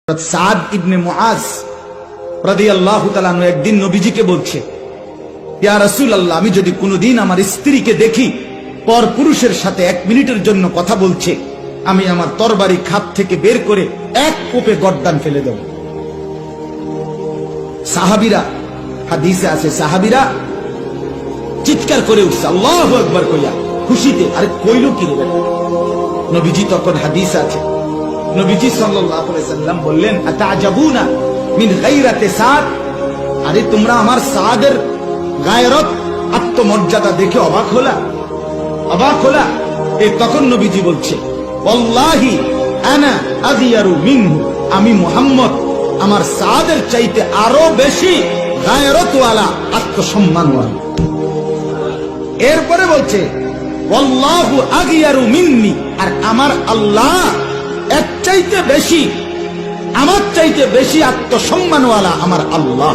সাদ ইবনে মুআজ রাদিয়াল্লাহু তাআলা আনহু একদিন নবীজিকে বলছে, ইয়া রাসূলুল্লাহ, আমি যদি কোনোদিন আমার স্ত্রীকে দেখি পর পুরুষের সাথে 1 মিনিটের জন্য কথা বলছে, আমি আমার তরবারি খাপ থেকে বের করে এক কোপে গর্দান ফেলে দেব। সাহাবীরা, হাদিসে আছে, সাহাবীরা চিৎকার করে উঠছে আল্লাহু আকবার কইয়া খুশিতে। আরে কইল কি রে? নবীজি তখন হাদিস আছে, নবীজি সাল্লাল্লাহু আলাইহি সাল্লাম বললেন, আতাজাবুনা মিন গায়রাতি সাদ, আরে তোমরা আমার সাদের গায়রত, আত্মমর্যাদা দেখে অবাক হলা? অবাক হলা? এই তখন নবীজি বলছে, ওয়াল্লাহি আনা আগিয়ারু মিনহু, আমি মুহাম্মদ আমার সাদের চাইতে আরো বেশি গায়রতওয়ালা, আত্মসম্মানওয়ালা। এরপরে বলছে, ওয়াল্লাহু আগিয়ারু মিন্নি, আর আমার আল্লাহ এর চাইতে বেশি, আমার চাইতে বেশি আত্মসম্মানওয়ালা আমার আল্লাহ।